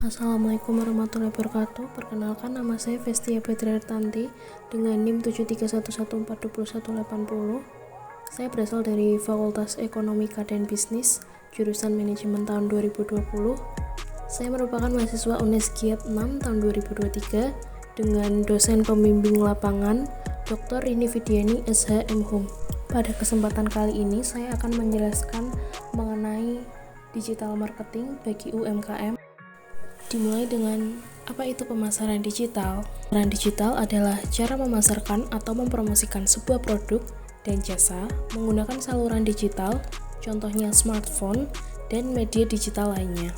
Assalamualaikum warahmatullahi wabarakatuh. Perkenalkan, nama saya Vestia Petriartanti dengan NIM 731142180. Saya berasal dari Fakultas Ekonomika dan Bisnis, jurusan Manajemen tahun 2020. Saya merupakan mahasiswa UNESGIAT 6 tahun 2023 dengan dosen pembimbing lapangan Dr. Rini Vidiani SH.M. Hum. Pada kesempatan kali ini saya akan menjelaskan mengenai digital marketing bagi UMKM. Dimulai dengan apa itu pemasaran digital? Pemasaran digital adalah cara memasarkan atau mempromosikan sebuah produk dan jasa menggunakan saluran digital, contohnya smartphone dan media digital lainnya.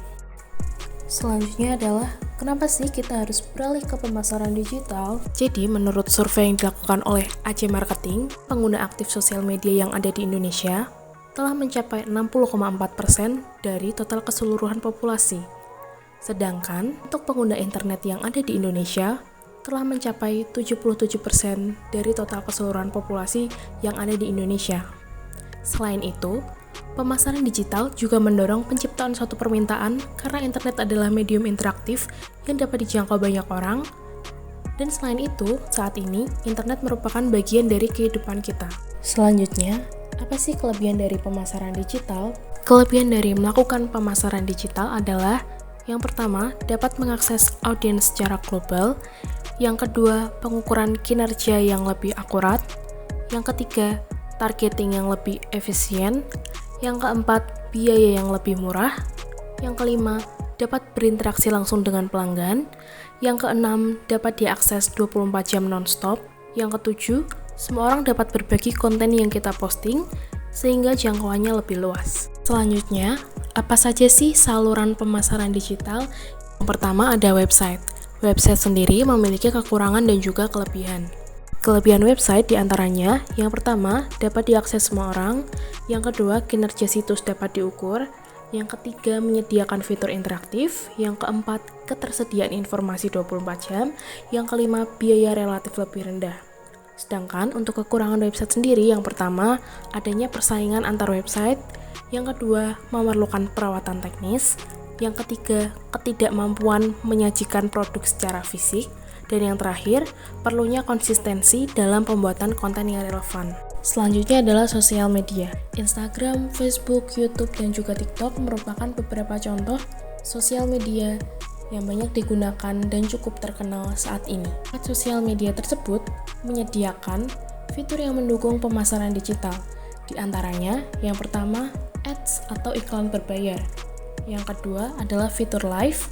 Selanjutnya adalah kenapa sih kita harus beralih ke pemasaran digital? Jadi menurut survei yang dilakukan oleh AC Marketing, pengguna aktif sosial media yang ada di Indonesia telah mencapai 60,4% dari total keseluruhan populasi. Sedangkan untuk pengguna internet yang ada di Indonesia telah mencapai 77% dari total keseluruhan populasi yang ada di Indonesia. Selain itu, pemasaran digital juga mendorong penciptaan suatu permintaan karena internet adalah medium interaktif yang dapat dijangkau banyak orang. Dan selain itu, saat ini internet merupakan bagian dari kehidupan kita. Selanjutnya, apa sih kelebihan dari pemasaran digital? Kelebihan dari melakukan pemasaran digital adalah yang pertama, dapat mengakses audiens secara global. Yang kedua, pengukuran kinerja yang lebih akurat. Yang ketiga, targeting yang lebih efisien. Yang keempat, biaya yang lebih murah. Yang kelima, dapat berinteraksi langsung dengan pelanggan. Yang keenam, dapat diakses 24 jam non-stop. Yang ketujuh, semua orang dapat berbagi konten yang kita posting, sehingga jangkauannya lebih luas. Selanjutnya, apa saja sih saluran pemasaran digital? Yang pertama ada website. Website sendiri memiliki kekurangan dan juga kelebihan. Kelebihan website diantaranya, yang pertama dapat diakses semua orang, yang kedua kinerja situs dapat diukur, yang ketiga menyediakan fitur interaktif, yang keempat ketersediaan informasi 24 jam, yang kelima biaya relatif lebih rendah. Sedangkan untuk kekurangan website sendiri, yang pertama adanya persaingan antar website, yang kedua memerlukan perawatan teknis, yang ketiga ketidakmampuan menyajikan produk secara fisik, dan yang terakhir perlunya konsistensi dalam pembuatan konten yang relevan. Selanjutnya adalah sosial media. Instagram, Facebook, YouTube, dan juga TikTok merupakan beberapa contoh sosial media yang banyak digunakan dan cukup terkenal saat ini. Sosial media tersebut menyediakan fitur yang mendukung pemasaran digital. Di antaranya, yang pertama, ads atau iklan berbayar. Yang kedua adalah fitur live.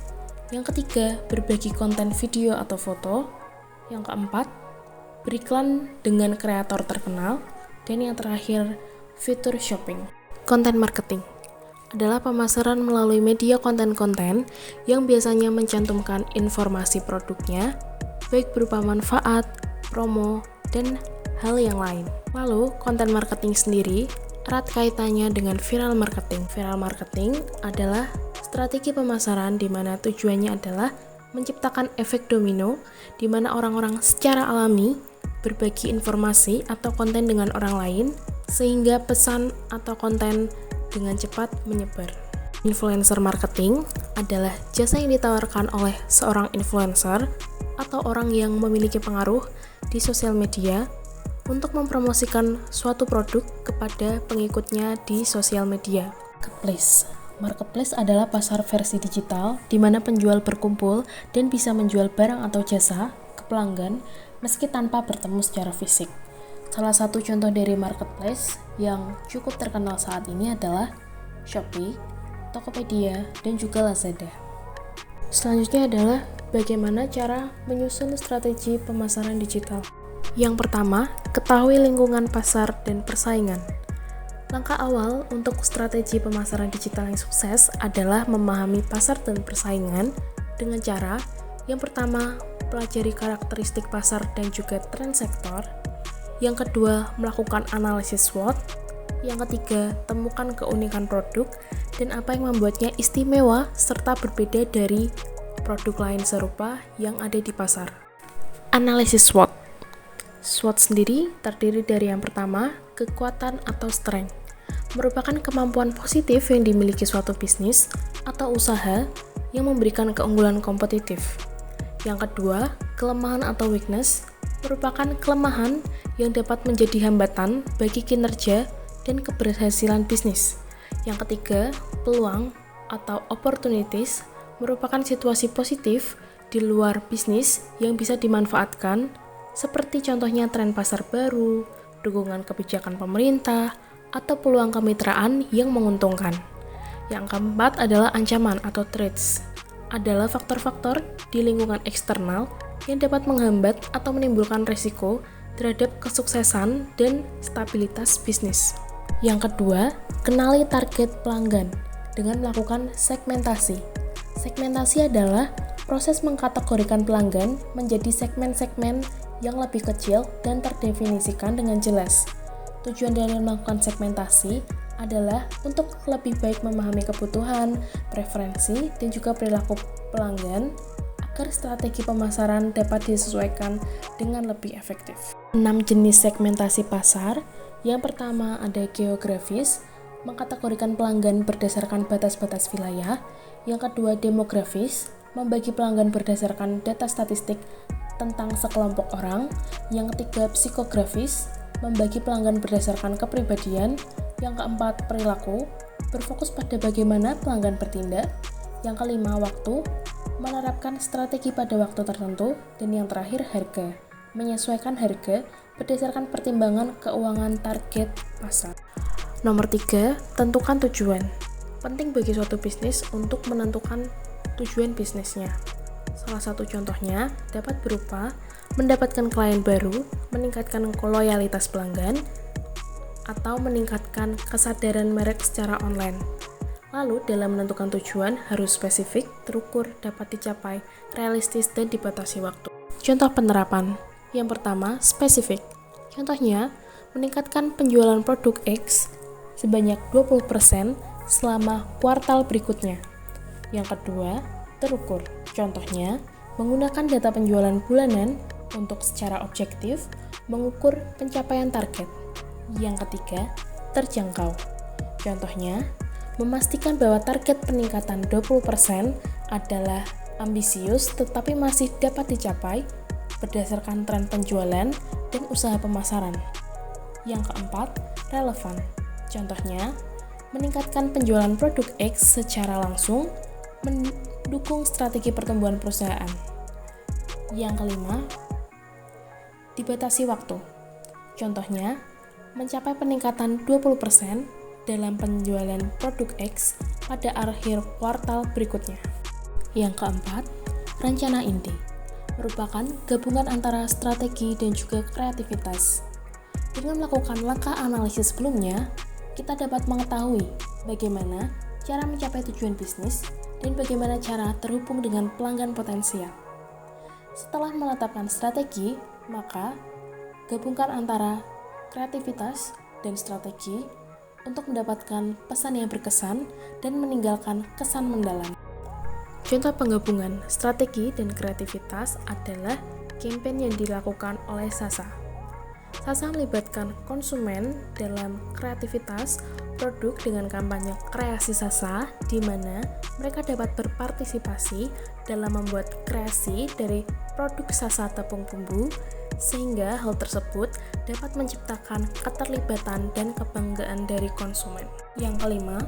Yang ketiga, berbagi konten video atau foto. Yang keempat, beriklan dengan kreator terkenal. Dan yang terakhir, fitur shopping. Konten marketing adalah pemasaran melalui media konten-konten yang biasanya mencantumkan informasi produknya, baik berupa manfaat, promo, dan hal yang lain. Lalu, konten marketing sendiri erat kaitannya dengan viral marketing. Viral marketing adalah strategi pemasaran di mana tujuannya adalah menciptakan efek domino di mana orang-orang secara alami berbagi informasi atau konten dengan orang lain sehingga pesan atau konten dengan cepat menyebar. Influencer marketing adalah jasa yang ditawarkan oleh seorang influencer atau orang yang memiliki pengaruh di sosial media untuk mempromosikan suatu produk kepada pengikutnya di sosial media. Marketplace. Marketplace adalah pasar versi digital di mana penjual berkumpul dan bisa menjual barang atau jasa ke pelanggan meski tanpa bertemu secara fisik. Salah satu contoh dari marketplace yang cukup terkenal saat ini adalah Shopee, Tokopedia, dan juga Lazada. Selanjutnya adalah bagaimana cara menyusun strategi pemasaran digital. Yang pertama, ketahui lingkungan pasar dan persaingan. Langkah awal untuk strategi pemasaran digital yang sukses adalah memahami pasar dan persaingan dengan cara yang pertama, pelajari karakteristik pasar dan juga tren sektor. Yang kedua, melakukan analisis SWOT. Yang ketiga, temukan keunikan produk dan apa yang membuatnya istimewa serta berbeda dari produk lain serupa yang ada di pasar. Analisis SWOT. SWOT sendiri terdiri dari yang pertama, kekuatan atau strength. Merupakan kemampuan positif yang dimiliki suatu bisnis atau usaha yang memberikan keunggulan kompetitif. Yang kedua, kelemahan atau weakness merupakan kelemahan yang dapat menjadi hambatan bagi kinerja dan keberhasilan bisnis. Yang ketiga, peluang atau opportunities merupakan situasi positif di luar bisnis yang bisa dimanfaatkan, seperti contohnya tren pasar baru, dukungan kebijakan pemerintah, atau peluang kemitraan yang menguntungkan. Yang keempat adalah ancaman atau threats, adalah faktor-faktor di lingkungan eksternal yang dapat menghambat atau menimbulkan risiko terhadap kesuksesan dan stabilitas bisnis. Yang kedua, kenali target pelanggan dengan melakukan segmentasi. Segmentasi adalah proses mengkategorikan pelanggan menjadi segmen-segmen yang lebih kecil dan terdefinisikan dengan jelas. Tujuan dari melakukan segmentasi adalah untuk lebih baik memahami kebutuhan, preferensi, dan juga perilaku pelanggan agar strategi pemasaran dapat disesuaikan dengan lebih efektif. 6 jenis segmentasi pasar. Yang pertama ada geografis, mengkategorikan pelanggan berdasarkan batas-batas wilayah. Yang kedua demografis, membagi pelanggan berdasarkan data statistik tentang sekelompok orang. Yang ketiga psikografis, membagi pelanggan berdasarkan kepribadian. Yang keempat perilaku, berfokus pada bagaimana pelanggan bertindak. Yang kelima waktu, menerapkan strategi pada waktu tertentu. Dan yang terakhir harga, menyesuaikan harga berdasarkan pertimbangan keuangan target pasar. Nomor 3, tentukan tujuan. Penting bagi suatu bisnis untuk menentukan tujuan bisnisnya. Salah satu contohnya dapat berupa mendapatkan klien baru, meningkatkan loyalitas pelanggan, atau meningkatkan kesadaran merek secara online. Lalu, dalam menentukan tujuan harus spesifik, terukur, dapat dicapai, realistis, dan dibatasi waktu. Contoh penerapan. Yang pertama, spesifik. Contohnya, meningkatkan penjualan produk X sebanyak 20% selama kuartal berikutnya. Yang kedua, terukur. Contohnya, menggunakan data penjualan bulanan untuk secara objektif mengukur pencapaian target. Yang ketiga, terjangkau. Contohnya, memastikan bahwa target peningkatan 20% adalah ambisius tetapi masih dapat dicapai berdasarkan tren penjualan dan usaha pemasaran. Yang keempat, relevan. Contohnya, meningkatkan penjualan produk X secara langsung mendukung strategi pertumbuhan perusahaan. Yang kelima, dibatasi waktu. Contohnya, mencapai peningkatan 20% dalam penjualan produk X pada akhir kuartal berikutnya. Yang keempat, rencana inti, merupakan gabungan antara strategi dan juga kreativitas. Dengan melakukan langkah analisis sebelumnya, kita dapat mengetahui bagaimana cara mencapai tujuan bisnis dan bagaimana cara terhubung dengan pelanggan potensial. Setelah menetapkan strategi, maka gabungkan antara kreativitas dan strategi untuk mendapatkan pesan yang berkesan dan meninggalkan kesan mendalam. Contoh penggabungan strategi dan kreativitas adalah campaign yang dilakukan oleh Sasa. Sasa melibatkan konsumen dalam kreativitas produk dengan kampanye kreasi Sasa, di mana mereka dapat berpartisipasi dalam membuat kreasi dari produk Sasa tepung bumbu, sehingga hal tersebut dapat menciptakan keterlibatan dan kebanggaan dari konsumen. Yang kelima,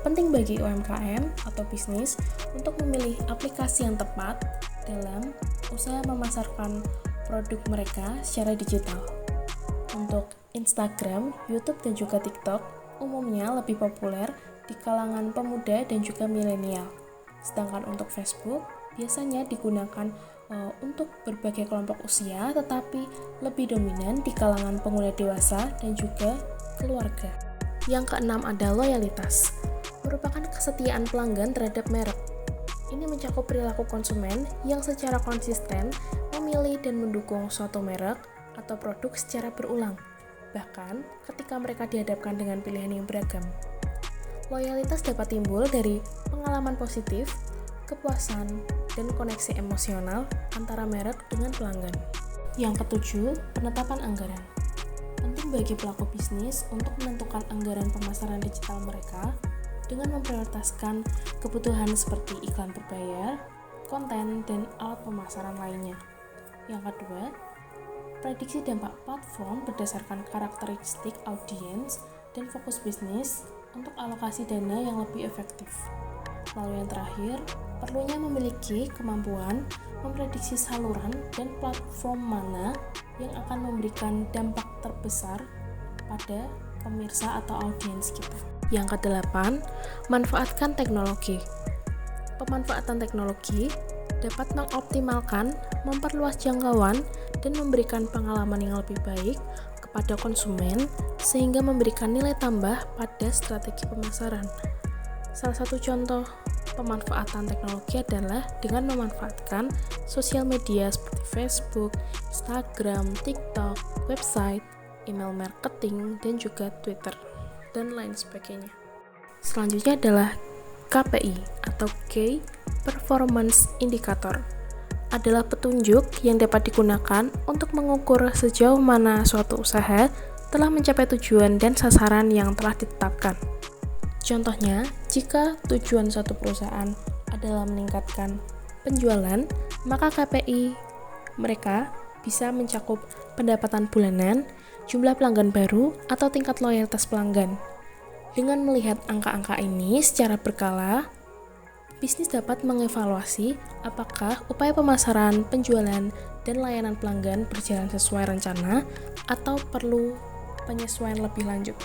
penting bagi UMKM atau bisnis untuk memilih aplikasi yang tepat dalam usaha memasarkan produk mereka secara digital. Untuk Instagram, YouTube, dan juga TikTok umumnya lebih populer di kalangan pemuda dan juga milenial. Sedangkan untuk Facebook biasanya digunakan untuk berbagai kelompok usia, tetapi lebih dominan di kalangan pengguna dewasa dan juga keluarga. Yang keenam ada loyalitas, merupakan kesetiaan pelanggan terhadap merek. Ini mencakup perilaku konsumen yang secara konsisten memilih dan mendukung suatu merek atau produk secara berulang, bahkan ketika mereka dihadapkan dengan pilihan yang beragam. Loyalitas dapat timbul dari pengalaman positif, kepuasan, dan koneksi emosional antara merek dengan pelanggan. Yang ketujuh, penetapan anggaran. Penting bagi pelaku bisnis untuk menentukan anggaran pemasaran digital mereka dengan memprioritaskan kebutuhan seperti iklan berbayar, konten, dan alat pemasaran lainnya. Yang kedua, prediksi dampak platform berdasarkan karakteristik audiens dan fokus bisnis untuk alokasi dana yang lebih efektif. Lalu yang terakhir, perlunya memiliki kemampuan memprediksi saluran dan platform mana yang akan memberikan dampak terbesar pada pemirsa atau audiens kita. Yang kedelapan, manfaatkan teknologi. Pemanfaatan teknologi dapat mengoptimalkan, memperluas jangkauan, dan memberikan pengalaman yang lebih baik kepada konsumen sehingga memberikan nilai tambah pada strategi pemasaran. Salah satu contoh pemanfaatan teknologi adalah dengan memanfaatkan sosial media seperti Facebook, Instagram, TikTok, website, email marketing, dan juga Twitter, dan lain sebagainya. Selanjutnya adalah KPI atau Key Performance Indicator. Adalah petunjuk yang dapat digunakan untuk mengukur sejauh mana suatu usaha telah mencapai tujuan dan sasaran yang telah ditetapkan. Contohnya, jika tujuan suatu perusahaan adalah meningkatkan penjualan, maka KPI mereka bisa mencakup pendapatan bulanan, jumlah pelanggan baru, atau tingkat loyalitas pelanggan. Dengan melihat angka-angka ini secara berkala, bisnis dapat mengevaluasi apakah upaya pemasaran, penjualan, dan layanan pelanggan berjalan sesuai rencana atau perlu penyesuaian lebih lanjut.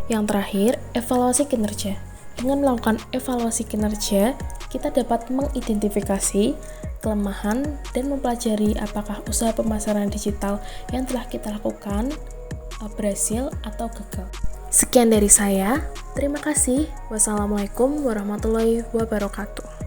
Yang terakhir, evaluasi kinerja. Dengan melakukan evaluasi kinerja, kita dapat mengidentifikasi kelemahan dan mempelajari apakah usaha pemasaran digital yang telah kita lakukan berhasil atau gagal. Sekian dari saya. Terima kasih. Wassalamualaikum warahmatullahi wabarakatuh.